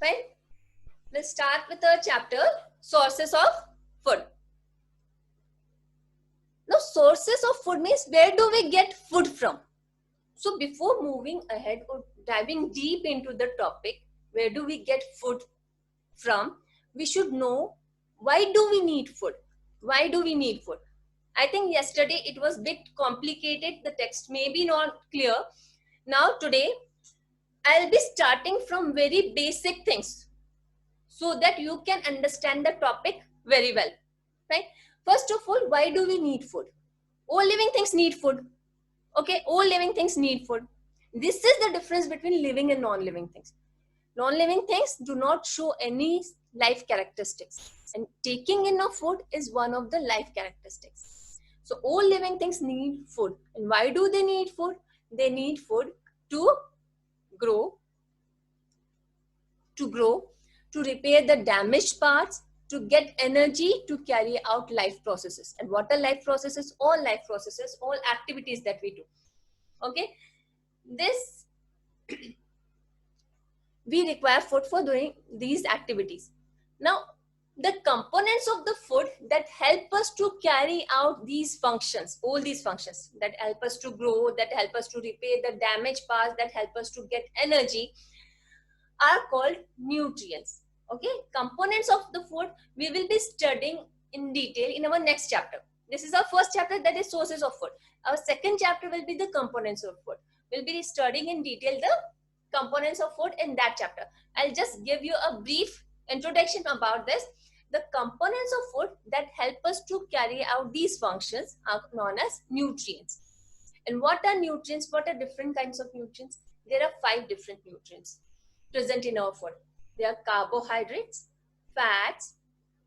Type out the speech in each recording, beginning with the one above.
Fine. We'll start with our chapter, sources of food. Now, sources of food means where do we get food from? So before moving ahead or diving deep into the topic, where do we get food from, we should know why do we need food? Why do we need food? I think yesterday it was a bit complicated. The text may be not clear. Now today, I'll be starting from very basic things so that you can understand the topic very well. Right? First of all, why do we need food? All living things need food. Okay, all living things need food. This is the difference between living and non-living things. Non-living things do not show any life characteristics, and taking in of food is one of the life characteristics. So all living things need food. And why do they need food? They need food to grow, to repair the damaged parts, to get energy to carry out life processes. And what are life processes? All life processes, all activities that we do. Okay, this we require food for doing these activities. Now, the components of the food that help us to carry out these functions, all these functions that help us to grow, that help us to repair the damaged parts, that help us to get energy, are called nutrients. Okay, components of the food we will be studying in detail in our next chapter. This is our first chapter, that is sources of food. Our second chapter will be the components of food. We'll be studying in detail the components of food in that chapter. I'll just give you a brief introduction about this. The components of food that help us to carry out these functions are known as nutrients. And what are nutrients? What are different kinds of nutrients? There are 5 different nutrients present in our food. They are carbohydrates, fats,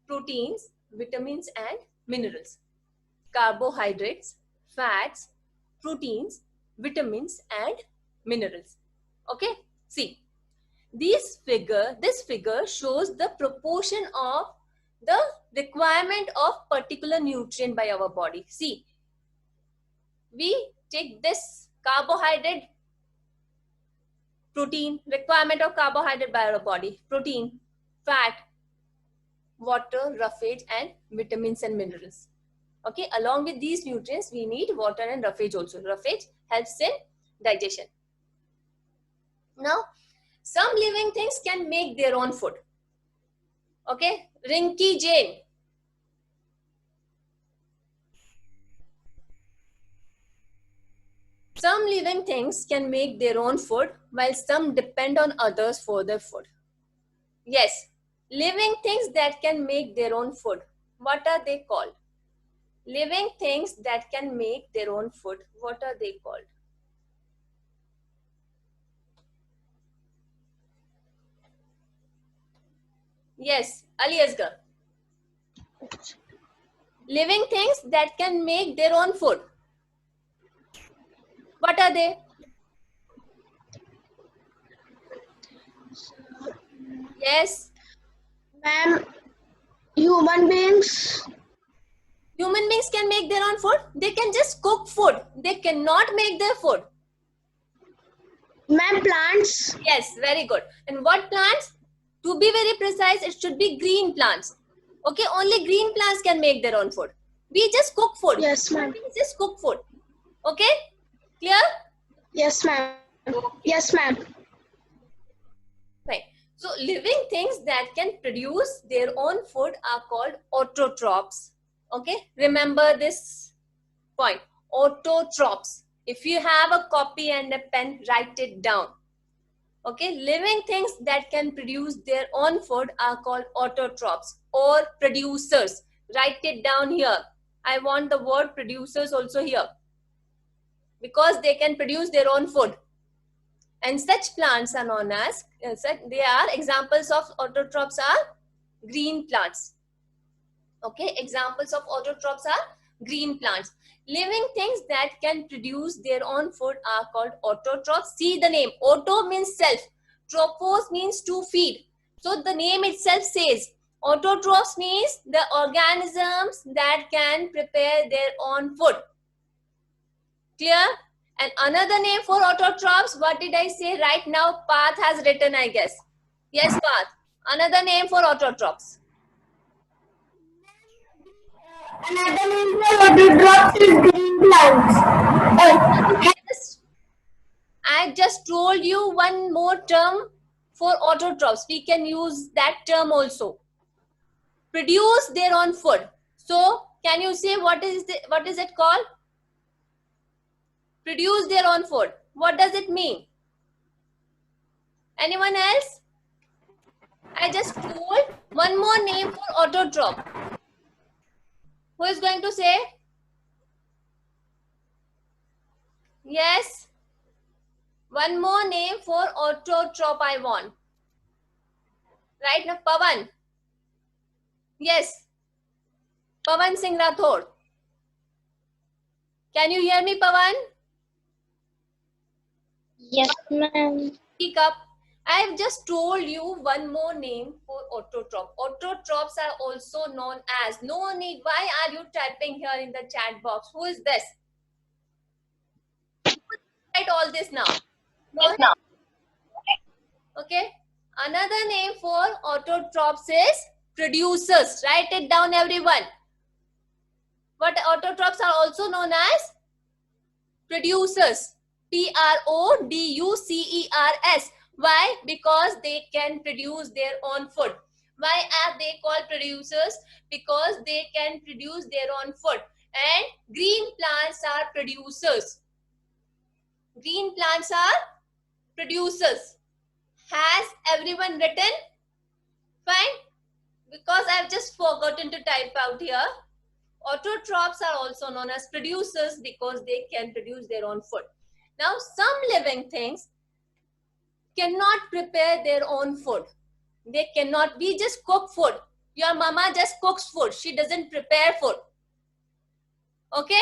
proteins, vitamins and minerals. Carbohydrates, fats, proteins, vitamins and minerals. Okay, see, this figure shows the proportion of the requirement of particular nutrient by our body. See, we take this carbohydrate, protein, requirement of carbohydrate by our body, protein, fat, water, roughage and vitamins and minerals. Okay, along with these nutrients, we need water and roughage also. Roughage helps in digestion. Now, some living things can make their own food. Okay, Rinky Jane. Some living things can make their own food, while some depend on others for their food. Yes, living things that can make their own food. What are they called? Living things that can make their own food. What are they called? Yes, Ali Asghar. Living things that can make their own food. What are they? Yes. Ma'am, human beings. Human beings can make their own food. They can just cook food. They cannot make their food. Ma'am, plants. Yes, very good. And what plants? To be very precise, it should be green plants. Okay, only green plants can make their own food. We just cook food. Yes, ma'am. We just cook food. Okay, clear? Yes, ma'am. Yes, ma'am. Right. So living things that can produce their own food are called autotrophs. Okay, remember this point, autotrophs. If you have a copy and a pen, write it down. Okay, living things that can produce their own food are called autotrophs or producers. Write it down here. I want the word producers also here, because they can produce their own food. And such plants are known as, they are examples of autotrophs are green plants. Okay, examples of autotrophs are green plants. Living things that can produce their own food are called autotrophs. See the name, auto means self, trophos means to feed. So the name itself says autotrophs means the organisms that can prepare their own food. Clear? And another name for autotrophs, what did I say right now? Path has written, I guess. Yes, Path. Another name for autotrophs. Another name for autotrophs is green plants. Yes. I just told you one more term for autotrophs. We can use that term also. Produce their own food. So, can you say what is it called? Produce their own food. What does it mean? Anyone else? I just told one more name for autotroph. Who is going to say? Yes. One more name for autotroph I want. Right now, Pavan. Yes. Pavan Singh Rathod. Can you hear me, Pavan? Yes, ma'am. Speak up. I've just told you one more name for autotroph. Autotrophs are also known as. No need. Why are you typing here in the chat box? Who is this? Write all this now. No? Okay. Another name for autotrophs is producers. Write it down, everyone. What autotrophs are also known as? Producers. Producers. Why? Because they can produce their own food. Why are they called producers? Because they can produce their own food. And green plants are producers. Green plants are producers. Has everyone written? Fine. Because I've just forgotten to type out here. Autotrophs are also known as producers because they can produce their own food. Now, some living things cannot prepare their own food. They cannot. We just cook food. Your mama just cooks food. She doesn't prepare food. Okay?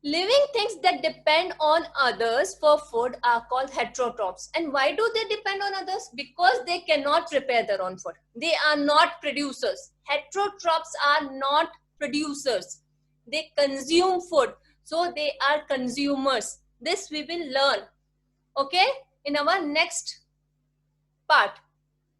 Living things that depend on others for food are called heterotrophs. And why do they depend on others? Because they cannot prepare their own food. They are not producers. Heterotrophs are not producers. They consume food. So they are consumers. This we will learn. Okay? In our next part.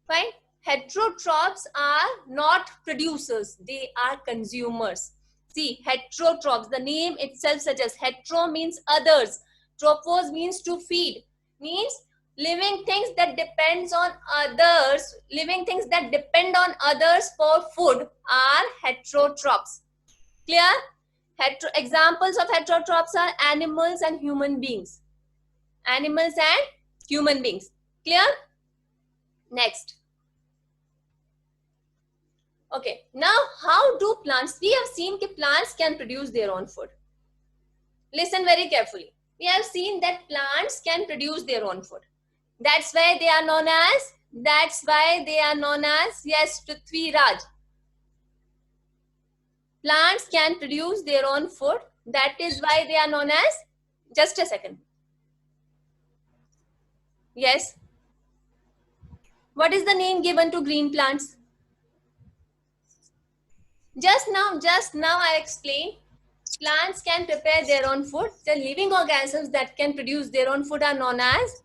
Fine? Heterotrophs are not producers. They are consumers. See, heterotrophs, the name itself suggests hetero means others. Trophos means to feed. Means living things that depends on others. Living things that depend on others for food are heterotrophs. Clear? Examples of heterotrophs are animals and human beings. Animals and human beings. Clear? Next. Okay, now how do plants? We have seen that plants can produce their own food. Listen very carefully. We have seen that plants can produce their own food. That's why they are known as, yes, Prithvi Raj. Plants can produce their own food. That is why they are known as, just a second. Yes. What is the name given to green plants? Just now I explained. Plants can prepare their own food. The living organisms that can produce their own food are known as?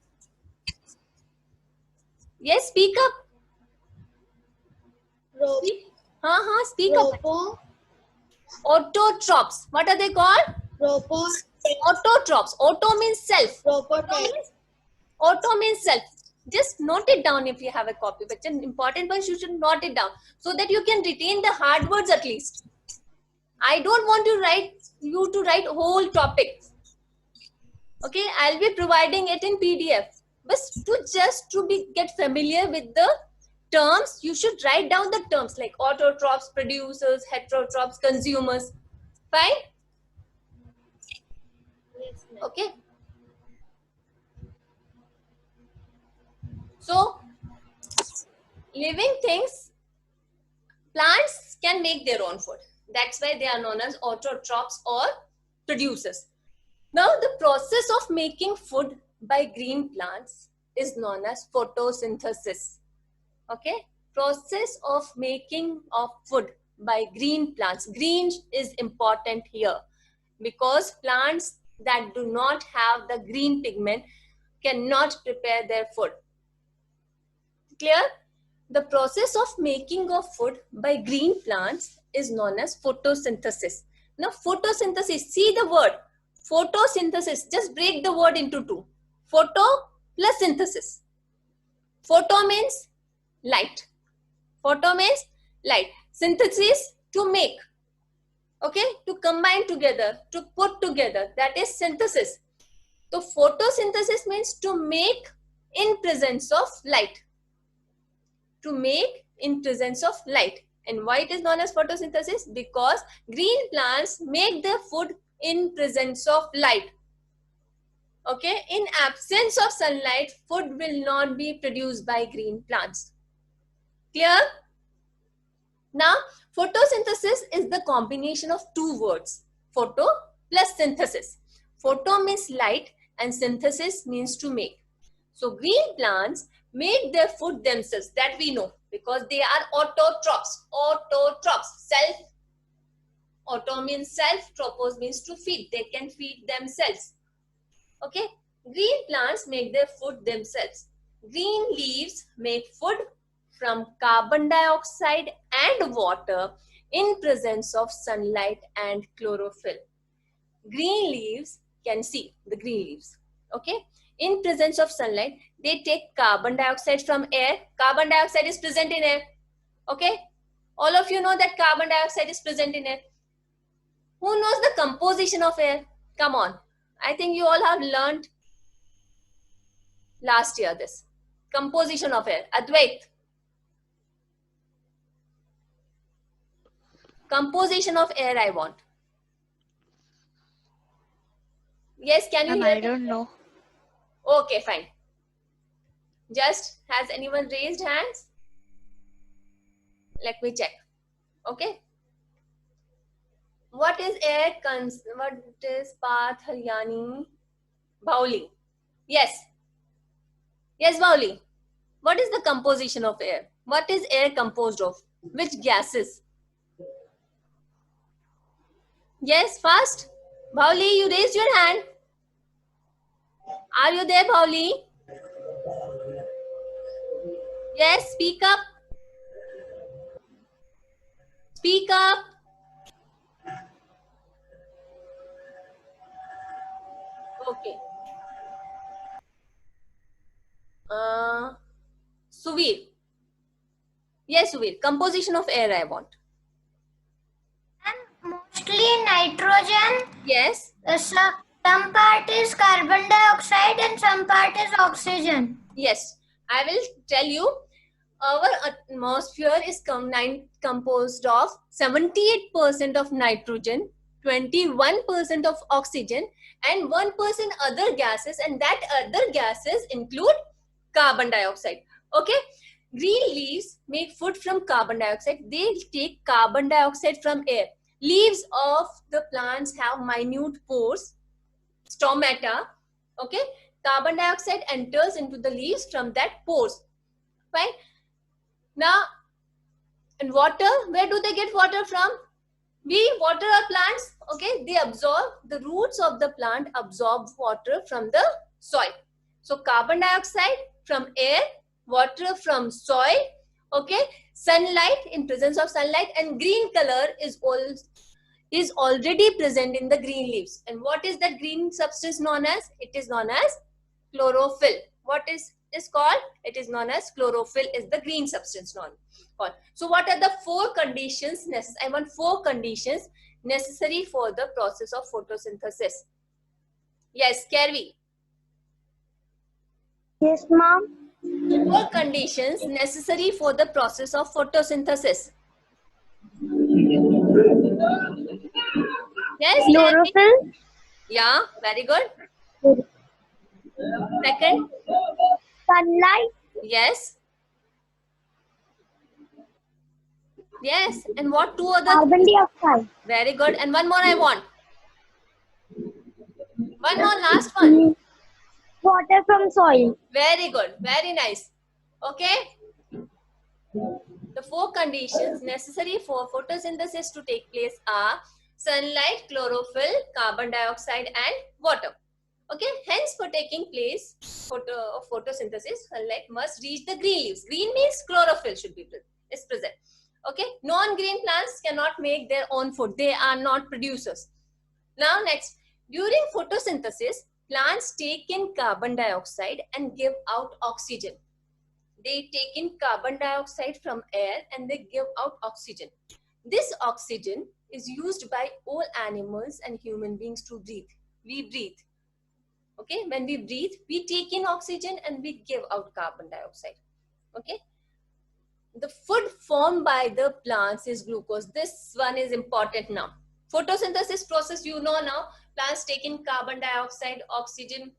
Yes, speak up. Speak up. Autotrophs. What are they called? Autotrophs. Auto means self. Auto means self. Just note it down if you have a copy. But an important point, you should note it down so that you can retain the hard words at least. I don't want you to write whole topic. Okay, I'll be providing it in PDF. But to get familiar with the terms, you should write down the terms like autotrophs, producers, heterotrophs, consumers. Fine? Okay. So, living things, plants can make their own food. That's why they are known as autotrophs or producers. Now, the process of making food by green plants is known as photosynthesis. Okay? Process of making of food by green plants. Green is important here because plants that do not have the green pigment cannot prepare their food. Clear? The process of making of food by green plants is known as photosynthesis. Now, photosynthesis, see the word photosynthesis, just break the word into two. Photo plus synthesis. Photo means light. Photo means light. Synthesis, to make. Okay, to combine together, to put together, that is synthesis. So photosynthesis means to make in presence of light. To make in presence of light. And why it is known as photosynthesis? Because green plants make their food in presence of light. Okay, in absence of sunlight, food will not be produced by green plants. Clear? Now, photosynthesis is the combination of two words, photo plus synthesis. Photo means light and synthesis means to make. So, green plants make their food themselves, that we know, because they are autotrophs. Autotrophs, self. Auto means self, tropos means to feed. They can feed themselves. Okay, green plants make their food themselves. Green leaves make food from carbon dioxide and water in presence of sunlight and chlorophyll. Green leaves, can see the green leaves. Okay, in presence of sunlight, they take carbon dioxide from air. Carbon dioxide is present in air. Okay, all of you know that carbon dioxide is present in air. Who knows the composition of air? Come on. I think you all have learned last year this. Composition of air. Advait. Composition of air I want. Yes, can you hear I me? don't know. Okay, fine. Just, has anyone raised hands? Let me check. Okay. What is air? What is Path, Haryani? Bauli. Yes. Yes, Bauli. What is the composition of air? What is air composed of? Which gases? Yes, fast. Bauli, you raised your hand. Are you there, Bauli? Yes, speak up. Speak up. Okay. Suvir. Yes, Suvir. Composition of air I want. And mostly nitrogen. Yes. Some part is carbon dioxide and some part is oxygen. Yes. I will tell you. Our atmosphere is composed of 78% of nitrogen, 21% of oxygen, and 1% other gases, and that other gases include carbon dioxide. Okay, green leaves make food from carbon dioxide. They take carbon dioxide from air. Leaves of the plants have minute pores, stomata. Okay, carbon dioxide enters into the leaves from that pores. Fine. Now, and water, where do they get water from? We water our plants, okay? They absorb, the roots of the plant absorb water from the soil. So, carbon dioxide from air, water from soil, okay? Sunlight, in presence of sunlight, and green color is already present in the green leaves. And what is that green substance known as? It is known as chlorophyll. What is called? It is known as chlorophyll, is the green substance known. So what are the 4 conditions necessary? I want 4 conditions necessary for the process of photosynthesis. Yes, Kervi. Yes, ma'am. 4 conditions necessary for the process of photosynthesis. Yes, Kervi. Chlorophyll. Yeah, very good. Second. Sunlight. Yes. Yes, and what 2 other? Carbon dioxide. Very good. And one more I want. One more, last one. Water from soil. Very good. Very nice. Okay. The 4 conditions necessary for photosynthesis to take place are sunlight, chlorophyll, carbon dioxide, and water. Okay, hence for taking place photosynthesis, sunlight must reach the green leaves. Green means chlorophyll should be is present. Okay, non-green plants cannot make their own food. They are not producers. Now next, during photosynthesis, plants take in carbon dioxide and give out oxygen. They take in carbon dioxide from air and they give out oxygen. This oxygen is used by all animals and human beings to breathe. We breathe. Okay, when we breathe, we take in oxygen and we give out carbon dioxide. Okay, the food formed by the plants is glucose. This one is important now. Photosynthesis process, you know now, plants take in carbon dioxide, carbon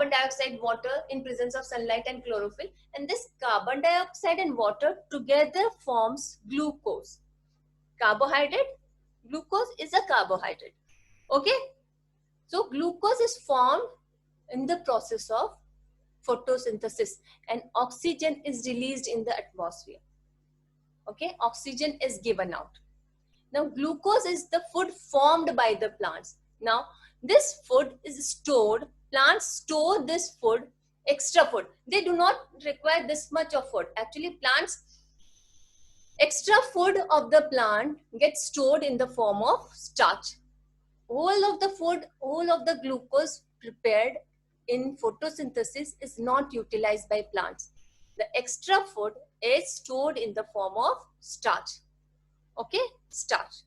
dioxide, water in presence of sunlight and chlorophyll. And this carbon dioxide and water together forms glucose. Carbohydrate, glucose is a carbohydrate. Okay, so glucose is formed in the process of photosynthesis and oxygen is released in the atmosphere. Okay, oxygen is given out. Now glucose is the food formed by the plants. Now this food is stored. Plants store this food, extra food. They do not require this much of food. Actually, plants, extra food of the plant gets stored in the form of starch. All of the food, all of the glucose prepared in photosynthesis is not utilized by plants. The extra food is stored in the form of starch. Okay, starch.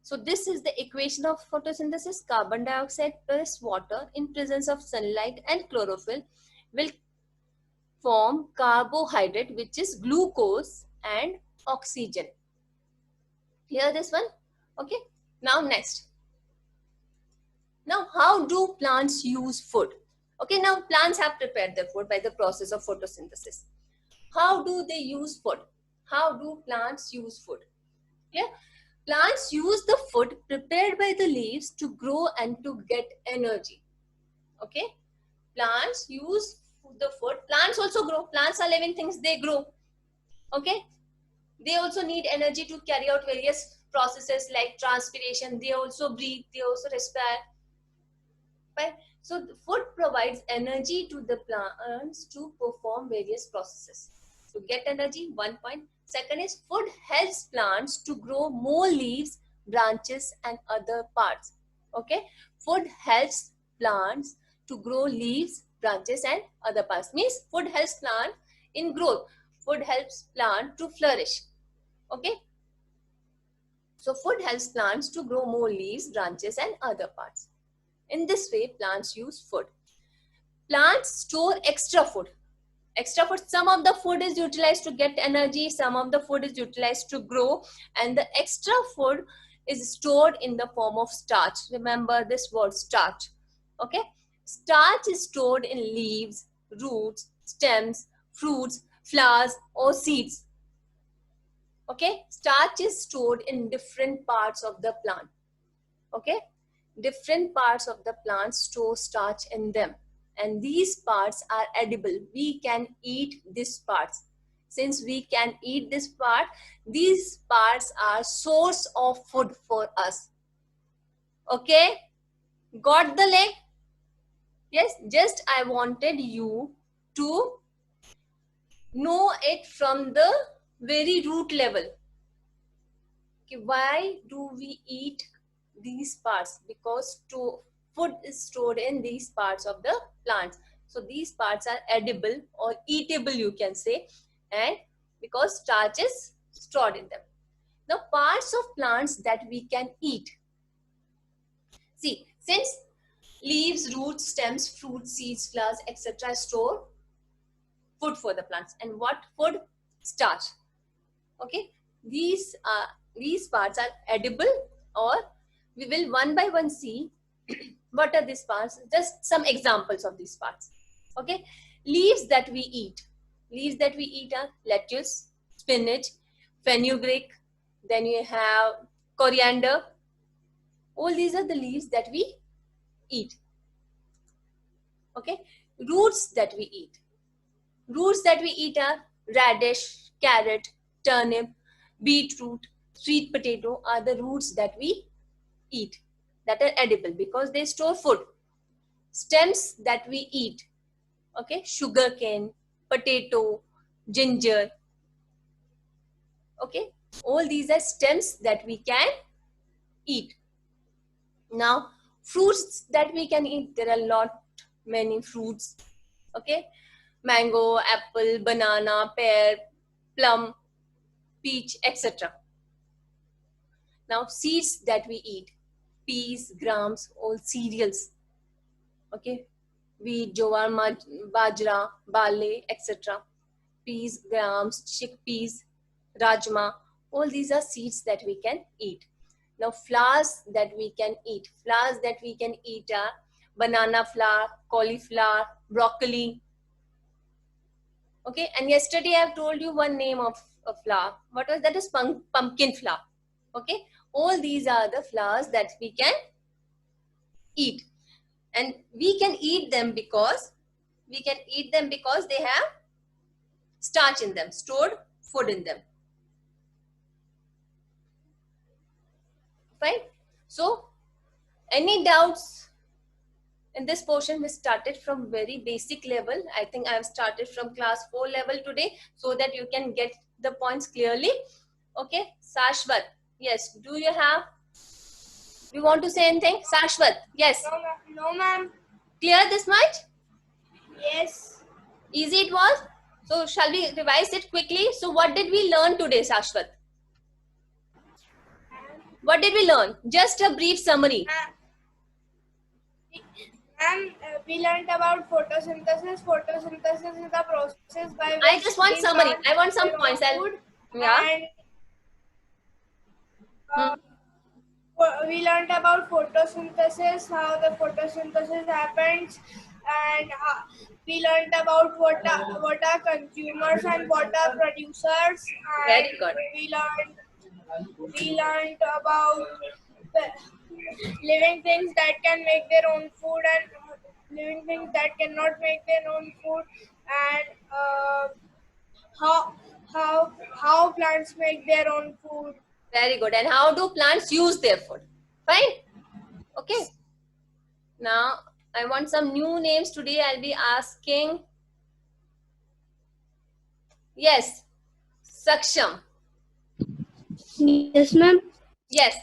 So this is the equation of photosynthesis. Carbon dioxide plus water in presence of sunlight and chlorophyll will form carbohydrate, which is glucose and oxygen. Clear this one? Okay. Now next. Now how do plants use food? Okay, now plants have prepared their food by the process of photosynthesis. How do they use food? How do plants use food? Yeah, plants use the food prepared by the leaves to grow and to get energy. Okay, plants use the food. Plants also grow. Plants are living things, they grow. Okay, they also need energy to carry out various processes like transpiration. They also breathe, they also respire. Right? So the food provides energy to the plants to perform various processes. To get energy, 1 point. Second is food helps plants to grow more leaves, branches and other parts. Okay, food helps plants to grow leaves, branches and other parts. Means food helps plant in growth. Food helps plant to flourish. Okay, so food helps plants to grow more leaves, branches and other parts. In this way, plants use food. Plants store extra food. Extra food, some of the food is utilized to get energy, some of the food is utilized to grow, and the extra food is stored in the form of starch. Remember this word starch. Okay, starch is stored in leaves, roots, stems, fruits, flowers or seeds. Okay, starch is stored in different parts of the plant. Okay, different parts of the plant store starch in them. And these parts are edible. We can eat these parts. Since we can eat this part, these parts are source of food for us. Okay, got the link? Yes, just I wanted you to know it from the very root level. Okay, why do we eat these parts? Because food is stored in these parts of the plants. So these parts are edible or eatable, you can say, and because starch is stored in them. Now, parts of plants that we can eat. See, since leaves, roots, stems, fruits, seeds, flowers, etc. store food for the plants. And what food? Starch. Okay, these parts are edible, or we will one by one see what are these parts. Just some examples of these parts. Okay, leaves that we eat. Leaves that we eat are lettuce, spinach, fenugreek, then you have coriander. All these are the leaves that we eat. Okay, roots that we eat. Roots that we eat are radish, carrot, turnip, beetroot, sweet potato are the roots that we eat, that are edible because they store food. stems that we eat. Okay, sugarcane, potato, ginger. Okay, all these are stems that we can eat. Now, fruits that we can eat, there are many fruits. Okay, mango, apple, banana, pear, plum, peach, etc. Now, seeds that we eat, peas, grams, all cereals. Okay, wheat, jowar, bajra, barley, etc. Peas, grams, chickpeas, rajma, all these are seeds that we can eat. Now, flowers that we can eat. Flowers that we can eat are banana flower, cauliflower, broccoli. Okay, and yesterday I've told you one name of a flower. What was that? Is pumpkin flower. Okay, all these are the flowers that we can eat. And we can eat them because they have starch in them, stored food in them. Fine. So, any doubts in this portion? We started from very basic level. I think I have started from class 4 level today so that you can get the points clearly. Okay, Sashwat. Yes, do you want to say anything? Sashwat, yes. No, ma'am. Clear this much? Yes. Easy it was? So shall we revise it quickly? So what did we learn today, Sashwat? What did we learn? Just a brief summary. We learned about photosynthesis. Photosynthesis is the process by which I just want summary. I want some points. We learned about photosynthesis, how the photosynthesis happens, and we learned about what are consumers and what are producers. And very good. We learned about the living things that can make their own food and living things that cannot make their own food, and how plants make their own food. Very good. And how do plants use their food? Fine. Okay. Now, I want some new names today. I'll be asking. Yes. Saksham. Yes, ma'am. Yes.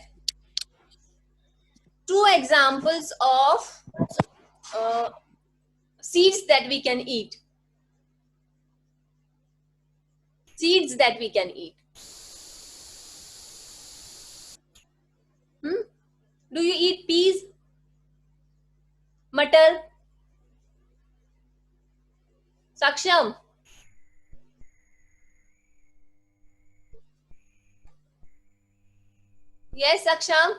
2 examples of seeds that we can eat. Seeds that we can eat. Do you eat peas? Matar? Saksham? Yes, Saksham?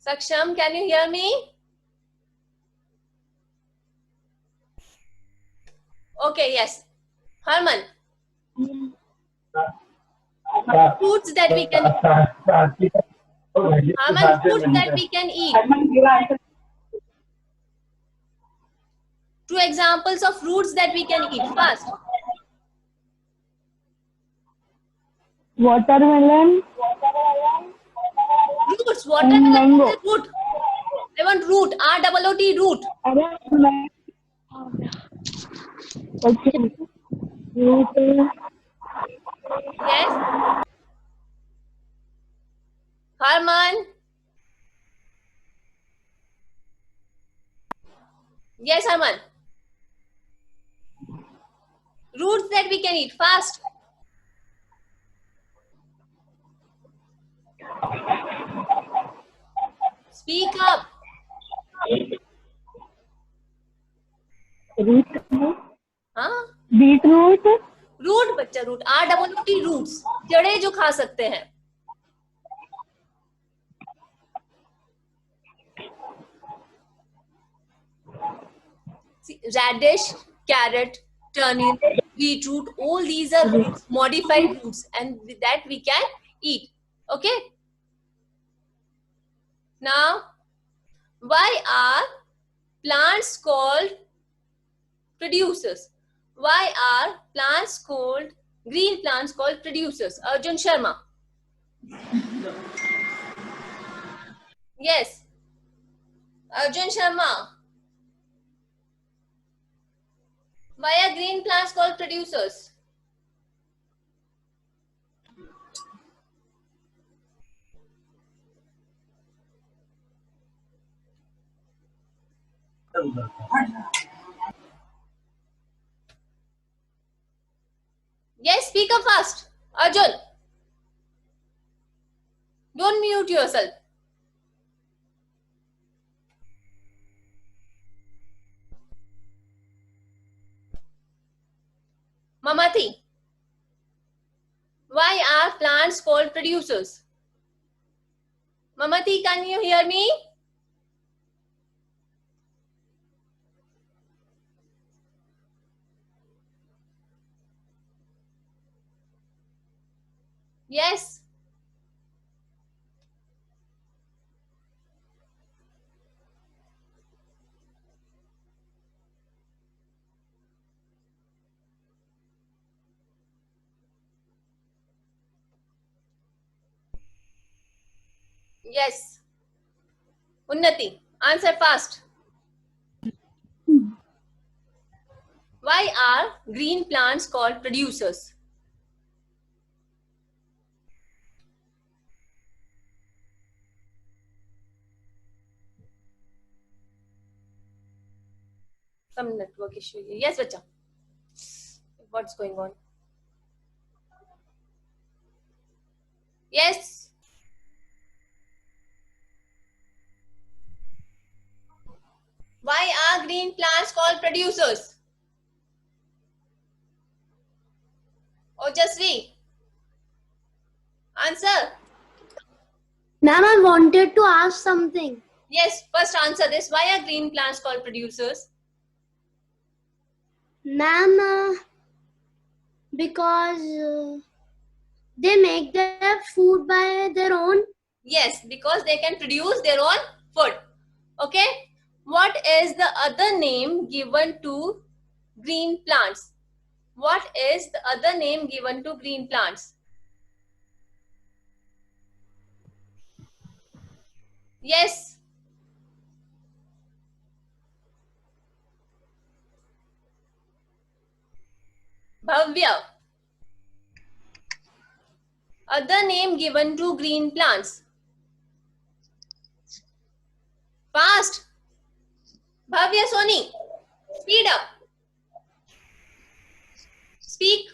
Saksham, can you hear me? Okay, yes. Harman? Fruits that we can eat. Harman, fruits that we can eat. 2 examples of fruits that we can eat. First. Watermelon. Roots. Watermelon is a root. I want root. R-O-O-T, root. Okay. Yes. Harman. Yes, Harman. Roots that we can eat. Fast. Speak up. हाँ? Beetroot. Root बच्चा, root. R-O-O-T, roots. जड़े जो खा सकते हैं. Radish, carrot, turnip, beetroot, all these are roots, modified roots, and that we can eat. Okay? Now, why are plants called producers? Why are plants called, green plants called producers? Arjun Sharma. Yes. Arjun Sharma. Why are green plants called producers? Yes, speak up fast. Arjun, don't mute yourself. Mamati, why are plants called producers? Mamati, can you hear me? Yes. Yes. Unnati, answer fast. Why are green plants called producers? Some network issue. Yes, bacha. What's going on? Yes. Why are green plants called producers? Ojasvi, answer. Ma'am, I wanted to ask something. Yes, first answer this. Why are green plants called producers? Ma'am, because they make their food by their own. Yes, because they can produce their own food. Okay. What is the other name given to green plants? What is the other name given to green plants? Yes. Bhavya. Other name given to green plants. Fast. Bhavya Soni. Speed up. Speak.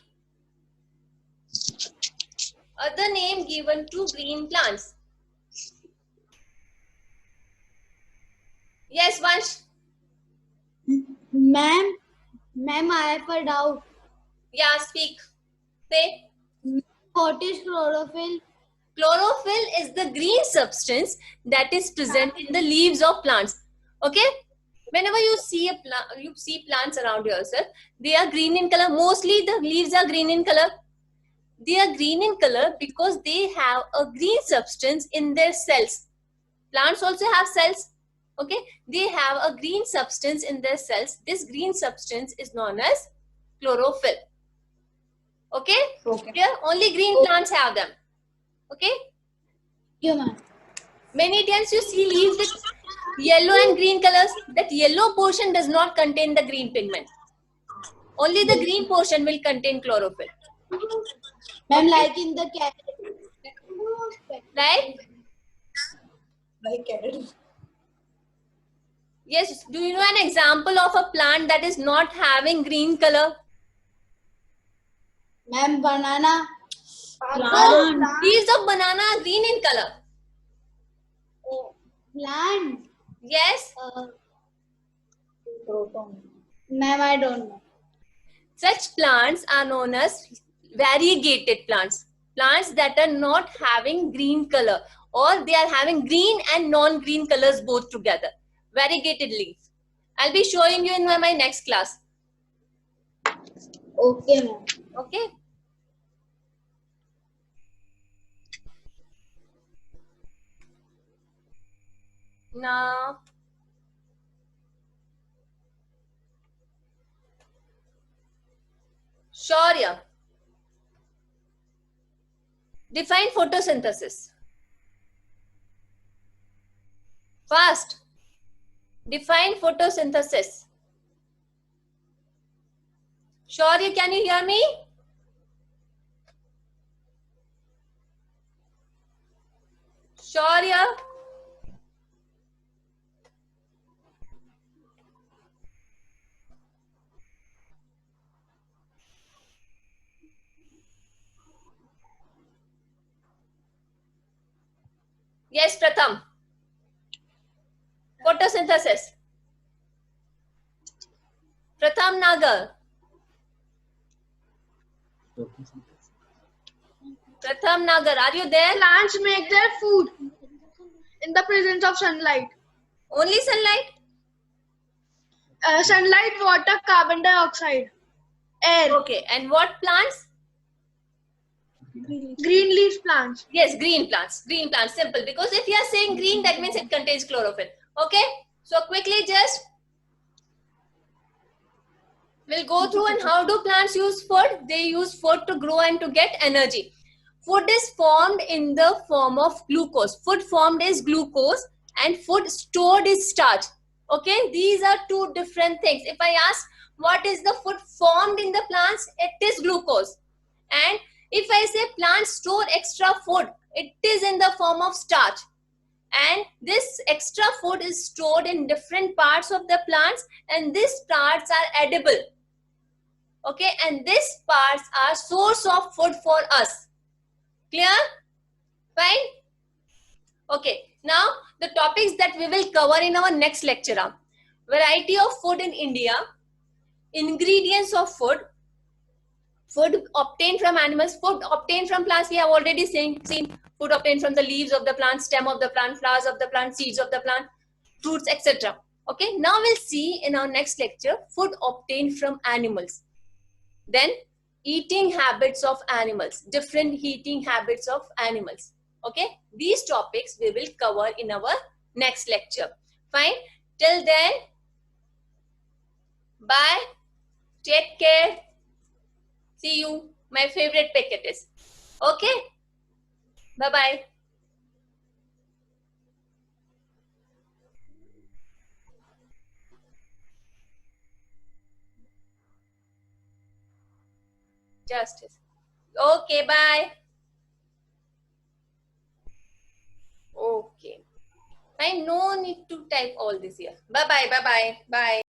Other name given to green plants. Yes, Vansh. Ma'am, I have a doubt. Yeah, speak. Say. What is chlorophyll? Chlorophyll is the green substance that is present in the leaves of plants. Okay? Whenever you see you see plants around yourself, they are green in color. Mostly the leaves are green in color. They are green in color because they have a green substance in their cells. Plants also have cells. Okay? They have a green substance in their cells. This green substance is known as chlorophyll. Okay? Okay. Here only green plants have them. Okay? Yeah, ma'am. Many times you see leaves with yellow and green colors. That yellow portion does not contain the green pigment. Only the green portion will contain chlorophyll. Ma'am, Okay. like in the carrot. Like? Like carrot. Yes. Do you know an example of a plant that is not having green color? Ma'am, banana. No. Leaves of banana are green in color. Plant. Yes. Ma'am, I don't know. Such plants are known as variegated plants. Plants that are not having green color, or they are having green and non-green colors both together. Variegated leaves. I'll be showing you in my next class. Okay, ma'am. Okay. Now, Shaurya. Define photosynthesis. Fast. Define photosynthesis. Shaurya, can you hear me? Shaurya? Yes, Pratham. Photosynthesis. Pratham Nagar. Pratham Nagar, are you there? Plants make their food in the presence of sunlight. Only sunlight? Sunlight, water, carbon dioxide, air. Okay, and what plants? Green leaf plants. Yes, green plants. Green plants, simple. Because if you are saying green, that means it contains chlorophyll. Okay, so quickly just we'll go through and how do plants use food? They use food to grow and to get energy. Food is formed in the form of glucose. Food formed is glucose and food stored is starch. Okay, these are two different things. If I ask what is the food formed in the plants, it is glucose. And if I say plants store extra food, it is in the form of starch. And this extra food is stored in different parts of the plants and these parts are edible. Okay, and these parts are source of food for us. Clear? Fine? Okay, now the topics that we will cover in our next lecture are variety of food in India, ingredients of food, food obtained from animals, food obtained from plants. We have already seen food obtained from the leaves of the plant, stem of the plant, flowers of the plant, seeds of the plant, fruits, etc. Okay, now we'll see in our next lecture food obtained from animals. Then eating habits of animals, different eating habits of animals. Okay, these topics we will cover in our next lecture. Fine, till then, bye, take care, see you. My favorite packet is. Okay, bye bye. Justice. Okay, bye. Okay. I no need to type all this here. Bye bye, bye bye, bye.